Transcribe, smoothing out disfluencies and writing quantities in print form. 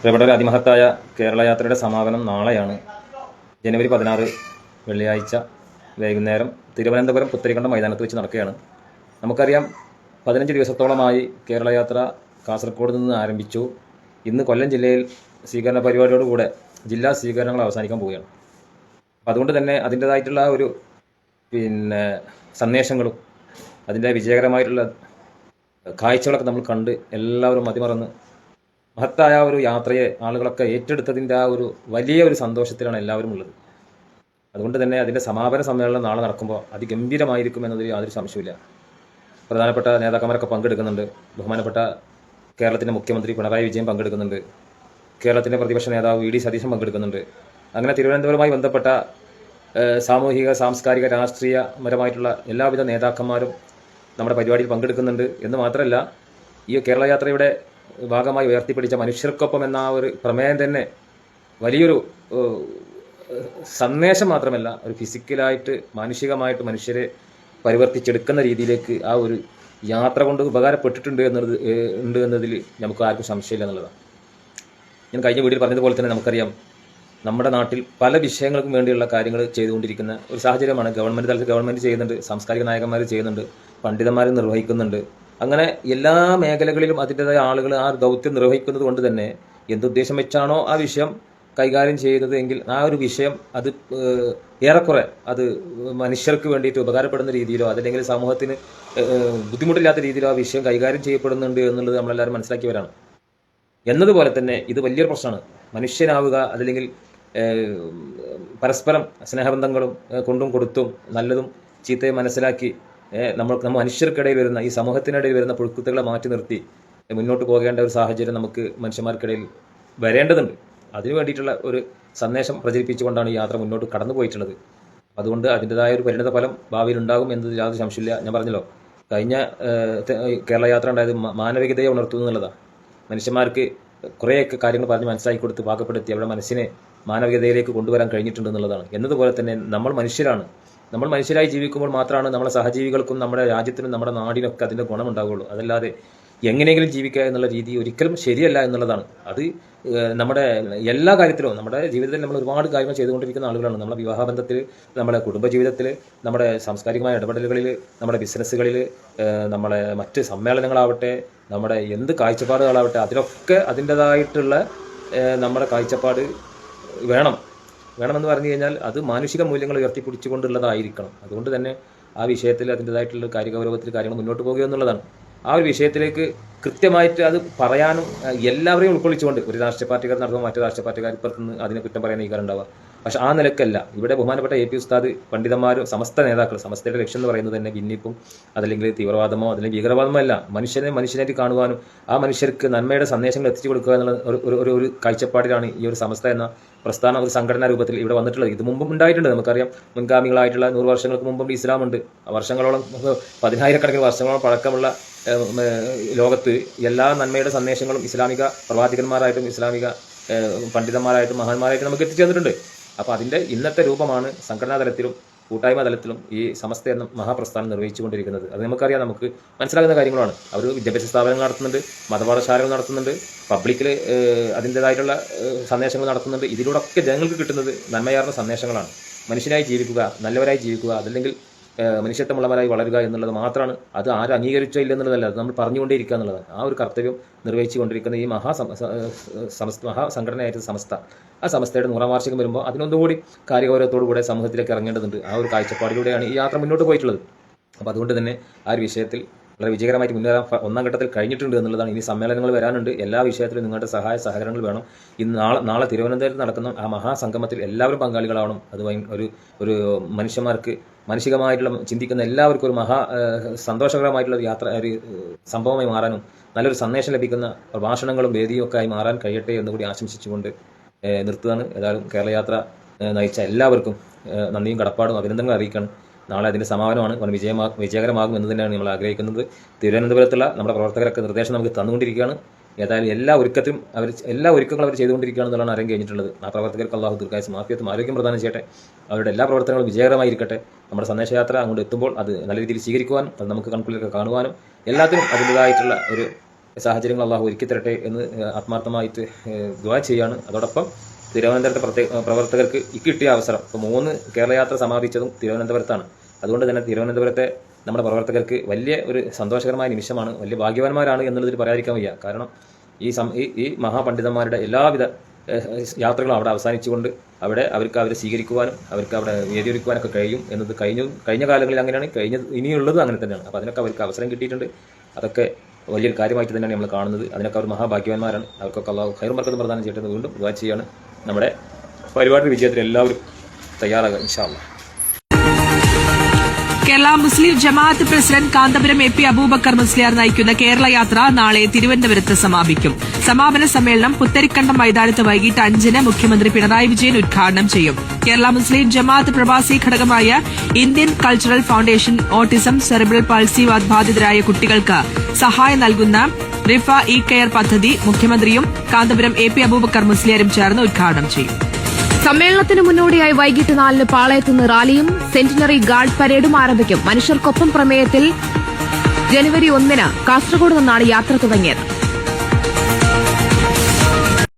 പ്രിയപ്പെട്ട അതിമഹത്തായ കേരള യാത്രയുടെ സമാപനം നാളെയാണ്. ജനുവരി 16 വെള്ളിയാഴ്ച വൈകുന്നേരം തിരുവനന്തപുരം പുത്തരിക്കണ്ടം മൈതാനത്ത് വെച്ച് നടക്കുകയാണ്. നമുക്കറിയാം, 15 ദിവസത്തോളമായി കേരള യാത്ര കാസർഗോഡ് നിന്ന് ആരംഭിച്ചു. ഇന്ന് കൊല്ലം ജില്ലയിൽ സ്വീകരണ പരിപാടിയോടുകൂടെ ജില്ലാ സ്വീകരണങ്ങൾ അവസാനിക്കാൻ പോവുകയാണ്. അതുകൊണ്ട് തന്നെ അതിൻ്റേതായിട്ടുള്ള ഒരു സന്ദേശങ്ങളും അതിൻ്റെ വിജയകരമായിട്ടുള്ള കാഴ്ചകളൊക്കെ നമ്മൾ കണ്ട് എല്ലാവരും മതിമറന്ന് മഹത്തായ ഒരു യാത്രയെ ആളുകളൊക്കെ ഏറ്റെടുത്തതിൻ്റെ ആ ഒരു വലിയ ഒരു സന്തോഷത്തിലാണ് എല്ലാവരും ഉള്ളത്. അതുകൊണ്ട് തന്നെ അതിൻ്റെ സമാപന സമ്മേളനം നാളെ നടക്കുമ്പോൾ അതിഗംഭീരമായിരിക്കും എന്നതിൽ യാതൊരു സംശയമില്ല. പ്രധാനപ്പെട്ട നേതാക്കന്മാരൊക്കെ പങ്കെടുക്കുന്നുണ്ട്. ബഹുമാനപ്പെട്ട കേരളത്തിൻ്റെ മുഖ്യമന്ത്രി പിണറായി വിജയൻ പങ്കെടുക്കുന്നുണ്ട്. കേരളത്തിൻ്റെ പ്രതിപക്ഷ നേതാവ് വി ഡി സതീശൻ പങ്കെടുക്കുന്നുണ്ട്. അങ്ങനെ തിരുവനന്തപുരവുമായി ബന്ധപ്പെട്ട സാമൂഹിക, സാംസ്കാരിക, രാഷ്ട്രീയപരമായിട്ടുള്ള എല്ലാവിധ നേതാക്കന്മാരും നമ്മുടെ പരിപാടിയിൽ പങ്കെടുക്കുന്നുണ്ട്. എന്ന് മാത്രമല്ല, ഈ കേരള യാത്രയുടെ ഭാഗമായി ഉയർത്തിപ്പിടിച്ച മനുഷ്യർക്കൊപ്പം എന്ന ആ ഒരു പ്രമേയം തന്നെ വലിയൊരു സന്ദേശം മാത്രമല്ല, ഒരു ഫിസിക്കലായിട്ട് മാനുഷികമായിട്ട് മനുഷ്യരെ പരിവർത്തിച്ചെടുക്കുന്ന രീതിയിലേക്ക് ആ ഒരു യാത്ര കൊണ്ട് ഉപകാരപ്പെട്ടിട്ടുണ്ട് എന്നതിൽ നമുക്ക് ആർക്കും സംശയമില്ല എന്നുള്ളതാണ്. ഞാൻ കഴിഞ്ഞ വീഡിയോയിൽ പറഞ്ഞതുപോലെ തന്നെ നമുക്കറിയാം, നമ്മുടെ നാട്ടിൽ പല വിഷയങ്ങൾക്കും വേണ്ടിയുള്ള കാര്യങ്ങൾ ചെയ്തുകൊണ്ടിരിക്കുന്ന ഒരു സാഹചര്യമാണ്. ഗവൺമെൻറ് തലത്തിൽ ഗവൺമെൻറ് ചെയ്യുന്നുണ്ട്, സാംസ്കാരിക നായകന്മാർ ചെയ്യുന്നുണ്ട്, പണ്ഡിതന്മാർ നിർവഹിക്കുന്നുണ്ട്. അങ്ങനെ എല്ലാ മേഖലകളിലും അതിൻ്റെതായ ആളുകൾ ആ ദൗത്യം നിർവഹിക്കുന്നത് കൊണ്ട് തന്നെ എന്തുദ്ദേശം വെച്ചാണോ ആ വിഷയം കൈകാര്യം ചെയ്യുന്നത് എങ്കിൽ ആ ഒരു വിഷയം അത് ഏറെക്കുറെ അത് മനുഷ്യർക്ക് വേണ്ടിയിട്ട് ഉപകാരപ്പെടുന്ന രീതിയിലോ അതല്ലെങ്കിൽ സമൂഹത്തിന് ബുദ്ധിമുട്ടില്ലാത്ത രീതിയിലോ ആ വിഷയം കൈകാര്യം ചെയ്യപ്പെടുന്നുണ്ട് എന്നുള്ളത് നമ്മളെല്ലാവരും മനസ്സിലാക്കിയവരാണ്. എന്നതുപോലെ തന്നെ ഇത് വലിയൊരു പ്രശ്നമാണ്. മനുഷ്യനാവുക, അതല്ലെങ്കിൽ പരസ്പരം സ്നേഹബന്ധങ്ങളും കൊണ്ടും കൊടുത്തും നല്ലതും ചീത്തയും മനസ്സിലാക്കി നമ്മൾ മനുഷ്യർക്കിടയിൽ വരുന്ന, ഈ സമൂഹത്തിനിടയിൽ വരുന്ന പുഴുക്കുത്തുകളെ മാറ്റി നിർത്തി മുന്നോട്ട് പോകേണ്ട ഒരു സാഹചര്യം നമുക്ക് മനുഷ്യന്മാർക്കിടയിൽ വരേണ്ടതുണ്ട്. അതിനു വേണ്ടിയിട്ടുള്ള ഒരു സന്ദേശം പ്രചരിപ്പിച്ചുകൊണ്ടാണ് ഈ യാത്ര മുന്നോട്ട് കടന്നു പോയിട്ടുള്ളത്. അതുകൊണ്ട് അതിൻ്റെതായ ഒരു പരിണിത ഫലം ഭാവിയിൽ ഉണ്ടാകും എന്നതിൽ യാതൊരു സംശയമില്ല. ഞാൻ പറഞ്ഞല്ലോ, കഴിഞ്ഞ കേരള യാത്ര ഉണ്ടായത് മാനവികതയെ ഉണർത്തുന്നു എന്നുള്ളതാണ്. മനുഷ്യന്മാർക്ക് കുറേയൊക്കെ കാര്യങ്ങൾ പറഞ്ഞ് മനസ്സിലാക്കി കൊടുത്ത് പാകപ്പെടുത്തി അവരുടെ മനസ്സിനെ മാനവികതയിലേക്ക് കൊണ്ടുവരാൻ കഴിഞ്ഞിട്ടുണ്ട് എന്നുള്ളതാണ്. എന്നതുപോലെ തന്നെ നമ്മൾ മനുഷ്യരാണ്. നമ്മൾ മനുഷ്യരായി ജീവിക്കുമ്പോൾ മാത്രമാണ് നമ്മുടെ സഹജീവികൾക്കും നമ്മുടെ രാജ്യത്തിനും നമ്മുടെ നാടിനൊക്കെ അതിൻ്റെ ഗുണമുണ്ടാവുകയുള്ളൂ. അതല്ലാതെ എങ്ങനെയെങ്കിലും ജീവിക്കുക എന്നുള്ള രീതി ഒരിക്കലും ശരിയല്ല എന്നുള്ളതാണ്. അത് നമ്മുടെ എല്ലാ കാര്യത്തിലും, നമ്മുടെ ജീവിതത്തിൽ നമ്മൾ ഒരുപാട് കാര്യങ്ങൾ ചെയ്തുകൊണ്ടിരിക്കുന്ന ആളുകളാണ്. നമ്മുടെ വിവാഹബന്ധത്തിൽ, നമ്മുടെ കുടുംബജീവിതത്തിൽ, നമ്മുടെ സാംസ്കാരികമായ ഇടപെടലുകളിൽ, നമ്മുടെ ബിസിനസ്സുകളിൽ, നമ്മുടെ മറ്റ് സമ്മേളനങ്ങളാവട്ടെ, നമ്മുടെ എന്ത് കാഴ്ചപ്പാടുകളാവട്ടെ, അതിലൊക്കെ അതിൻ്റെതായിട്ടുള്ള നമ്മുടെ കാഴ്ചപ്പാട് വേണമെന്ന് പറഞ്ഞു കഴിഞ്ഞാൽ അത് മാനുഷിക മൂല്യങ്ങൾ ഉയർത്തിപ്പിടിച്ചുകൊണ്ടുള്ളതായിരിക്കണം. അതുകൊണ്ട് തന്നെ ആ വിഷയത്തിൽ അതിൻ്റെതായിട്ടുള്ള കാര്യഗൗരവത്തിൽ കാര്യങ്ങൾ മുന്നോട്ട് പോകുക എന്നുള്ളതാണ്. ആ ഒരു വിഷയത്തിലേക്ക് കൃത്യമായിട്ട് അത് പറയാനും എല്ലാവരെയും ഉൾക്കൊള്ളിച്ചുകൊണ്ട് ഒരു രാഷ്ട്രീയ പാർട്ടിക്കാർ നടത്തുമ്പോൾ മറ്റു രാഷ്ട്രീയ പാർട്ടിക്കാർ ഇപ്പുറത്തുനിന്ന് അതിനെ കുറ്റം പറയാൻ നീക്കാറുണ്ടാവുക. പക്ഷെ ആ നിലക്കല്ല. ഇവിടെ ബഹുമാനപ്പെട്ട എ പി ഉസ്താദ്, പണ്ഡിതന്മാരും, സമസ്ത നേതാക്കൾ, സമസ്തയുടെ ലക്ഷ്യം എന്ന് പറയുന്നത് തന്നെ ഭിന്നിപ്പും അതല്ലെങ്കിൽ തീവ്രവാദമോ അതല്ലെങ്കിൽ ഭീകരവാദമോ അല്ല, മനുഷ്യനായിട്ട് കാണുവാനും ആ മനുഷ്യർക്ക് നന്മയുടെ സന്ദേശങ്ങൾ എത്തിച്ചു കൊടുക്കുക എന്നുള്ള ഒരു കാഴ്ചപ്പാടിലാണ് ഈ ഒരു സമസ്ത എന്ന പ്രസ്ഥാനം, ഒരു സംഘടനാ രൂപത്തിൽ ഇവിടെ വന്നിട്ടുള്ളത്. ഇത് മുമ്പും ഉണ്ടായിട്ടുണ്ട്. നമുക്കറിയാം, മുൻഗാമികളായിട്ടുള്ള 100 വർഷങ്ങൾക്ക് മുമ്പും ഇസ്ലാമുണ്ട്. വർഷങ്ങളോളം, 10,000-കണക്കിന് വർഷങ്ങളോളം പഴക്കമുള്ള ലോകത്ത് എല്ലാ നന്മയുടെ സന്ദേശങ്ങളും ഇസ്ലാമിക പ്രവാചകന്മാരായിട്ടും ഇസ്ലാമിക പണ്ഡിതന്മാരായിട്ടും മഹാന്മാരായിട്ടും നമുക്ക് എത്തിച്ചേർന്നിട്ടുണ്ട്. അപ്പോൾ അതിൻ്റെ ഇന്നത്തെ രൂപമാണ് സംഘടനാ തലത്തിലും കൂട്ടായ്മ തലത്തിലും ഈ സമസ്ത എന്ന മഹാപ്രസ്ഥാനം നിർവഹിച്ചുകൊണ്ടിരിക്കുന്നത്. അത് നമുക്കറിയാം, നമുക്ക് മനസ്സിലാകുന്ന കാര്യങ്ങളാണ്. അവർ വിദ്യാഭ്യാസ സ്ഥാപനങ്ങൾ നടത്തുന്നുണ്ട്, മതപാഠശാലകൾ നടത്തുന്നുണ്ട്, പബ്ലിക്കിൽ അതിൻ്റെതായിട്ടുള്ള സന്ദേശങ്ങൾ നടത്തുന്നുണ്ട്. ഇതിലൂടെയൊക്കെ ജനങ്ങൾക്ക് കിട്ടുന്നത് നന്മയാർന്ന സന്ദേശങ്ങളാണ്. മനുഷ്യനായി ജീവിക്കുക, നല്ലവരായി ജീവിക്കുക, അതല്ലെങ്കിൽ മനുഷ്യത്വമുള്ളവരായി വളരുക എന്നുള്ളത് മാത്രമാണ്. അത് ആരും അംഗീകരിച്ചോ ഇല്ലെന്നുള്ളതല്ല, അത് നമ്മൾ പറഞ്ഞുകൊണ്ടേയിരിക്കുക എന്നുള്ളതാണ്. ആ ഒരു കർത്തവ്യം നിർവഹിച്ചു കൊണ്ടിരിക്കുന്ന ഈ മഹാസംഘടനയായിട്ട് സമസ്ത, ആ സമസ്തയുടെ 100ാം വാർഷികം വരുമ്പോൾ അതിനൊന്നുകൂടി കാര്യഗൗരവത്തോടുകൂടെ സമൂഹത്തിലേക്ക് ഇറങ്ങേണ്ടതുണ്ട്. ആ ഒരു കാഴ്ചപ്പാടിലൂടെയാണ് ഈ യാത്ര മുന്നോട്ട് പോയിട്ടുള്ളത്. അപ്പോൾ അതുകൊണ്ട് തന്നെ ആ ഒരു വിഷയത്തിൽ വളരെ വിജയകരമായിട്ട് മുന്നേറാൻ 1ാം ഘട്ടത്തിൽ കഴിഞ്ഞിട്ടുണ്ട് എന്നുള്ളതാണ്. ഇനി സമ്മേളനങ്ങൾ വരാനുണ്ട്. എല്ലാ വിഷയത്തിലും നിങ്ങളുടെ സഹകരണങ്ങൾ വേണം. ഇന്ന് നാളെ തിരുവനന്തപുരത്ത് നടക്കുന്ന ആ മഹാസംഗമത്തിൽ എല്ലാവരും പങ്കാളികളാവണം. അത് ഒരു മനുഷ്യന്മാർക്ക് മാനസികമായിട്ടുള്ള ചിന്തിക്കുന്ന എല്ലാവർക്കും ഒരു സന്തോഷകരമായിട്ടുള്ള ഒരു സംഭവമായി മാറാനും നല്ലൊരു സന്ദേശം ലഭിക്കുന്ന ഭാഷണങ്ങളും വേദിയും ഒക്കെ ആയി മാറാൻ കഴിയട്ടെ എന്നുകൂടി ആശംസിച്ചുകൊണ്ട് നിർത്തുകയാണ്. ഏതായാലും കേരള യാത്ര നയിച്ച എല്ലാവർക്കും നന്ദിയും കടപ്പാടും അഭിനന്ദനങ്ങൾ അറിയിക്കണം. നാളെ അതിൻ്റെ സമാപനമാണ്. വിജയകരമാകും എന്ന് തന്നെയാണ് നമ്മൾ ആഗ്രഹിക്കുന്നത്. തിരുവനന്തപുരത്തുള്ള നമ്മുടെ പ്രവർത്തകരൊക്കെ നിർദ്ദേശം നമുക്ക് തന്നുകൊണ്ടിരിക്കുകയാണ്. ഏതായാലും എല്ലാ ഒരുക്കങ്ങളും അവർ ചെയ്തുകൊണ്ടിരിക്കുകയാണെന്നുള്ളതാണ് അറിയാൻ കഴിഞ്ഞിട്ടുള്ളത്. ആ പ്രവർത്തകർക്ക് അള്ളാഹു ദീർഘായുസ്സും ആഫിയത്തും ആരോഗ്യം പ്രദാനം ചെയ്യട്ടെ. അവരുടെ എല്ലാ പ്രവർത്തനങ്ങളും വിജയകരമായിരിക്കട്ടെ. നമ്മുടെ സന്ദേശയാത്ര അങ്ങോട്ട് എത്തുമ്പോൾ അത് നല്ല രീതിയിൽ സ്വീകരിക്കുവാനും അത് നമുക്ക് കൺകുളിലൊക്കെ കാണുവാനും എല്ലാത്തിനും അതിൻ്റെതായിട്ടുള്ള ഒരു സാഹചര്യങ്ങൾ അള്ളാഹു ഒരുക്കി തരട്ടെ എന്ന് ആത്മാർത്ഥമായിട്ട് ദുആ ചെയ്യാണ്. അതോടൊപ്പം തിരുവനന്തപുരത്തെ പ്രവർത്തകർക്ക് കിട്ടിയ അവസരം, ഇപ്പോൾ 3 കേരള യാത്ര സമാപിച്ചതും തിരുവനന്തപുരത്താണ്. അതുകൊണ്ട് തന്നെ തിരുവനന്തപുരത്തെ നമ്മുടെ പ്രവർത്തകർക്ക് വലിയ ഒരു സന്തോഷകരമായ നിമിഷമാണ്, വലിയ ഭാഗ്യവാന്മാരാണ് എന്നുള്ളതിൽ പറയാതിരിക്കാൻ വയ്യ. കാരണം ഈ മഹാപണ്ഡിതന്മാരുടെ എല്ലാവിധ യാത്രകളും അവിടെ അവസാനിച്ചുകൊണ്ട് അവിടെ അവരെ സ്വീകരിക്കുവാനും അവർക്ക് അവിടെ വേദിയൊരുക്കുവാനൊക്കെ കഴിയും എന്നത് കഴിഞ്ഞ കാലങ്ങളിൽ അങ്ങനെയാണ്, ഇനിയുള്ളതും അങ്ങനെ തന്നെയാണ്. അപ്പോൾ അതിനൊക്കെ അവർക്ക് അവസരം കിട്ടിയിട്ടുണ്ട്. അതൊക്കെ വലിയൊരു കാര്യമായിട്ട് തന്നെയാണ് നമ്മൾ കാണുന്നത്. അതിനൊക്കെ അവർ മഹാഭാഗ്യവാന്മാരാണ്. അവർക്കൊക്കെ അള്ളാഹു ഖൈറും ബർക്കത്തും പ്രദാനം ചെയ്തിട്ട് വീണ്ടും ദുആ ചെയ്യാണ്. നമ്മുടെ പരിപാടി വിജയത്തിൽ എല്ലാവരും തയ്യാറാകുക ഇൻഷാ അല്ലാഹ്. കേരള മുസ്ലിം ജമാഅത്ത് പ്രസിഡന്റ് കാന്തപുരം AP അബൂബക്കർ മുസ്ലിയാർ നയിക്കുന്ന കേരള യാത്ര നാളെ തിരുവനന്തപുരത്ത് സമാപിക്കും. സമാപന സമ്മേളനം പുത്തരിക്കണ്ടം മൈതാനത്ത് വൈകിട്ട് 5-ന് മുഖ്യമന്ത്രി പിണറായി വിജയൻ ഉദ്ഘാടനം ചെയ്യും. കേരള മുസ്ലിം ജമാഅത്ത് പ്രവാസി ഘടകമായ Indian cultural foundation autism, cerebral palsy ബാധിതരായ കുട്ടികൾക്ക് സഹായം നൽകുന്ന റിഫ കെയർ പദ്ധതി മുഖ്യമന്ത്രിയും കാന്തപുരം AP അബൂബക്കർ മുസ്ലിയാരും ചേർന്ന് ഉദ്ഘാടനം ചെയ്യും. സമ്മേളനത്തിന് മുന്നോടിയായി വൈകിട്ട് 4-ന് പാളയത്തുനിന്ന് റാലിയും സെന്റിനറി ഗാർഡ് പരേഡും ആരംഭിക്കും. മനുഷ്യർക്കൊപ്പം പ്രമേയത്തിൽ ജനുവരി 1-ന് കാസർഗോഡ് നിന്നാണ് യാത്ര തുടങ്ങിയത്.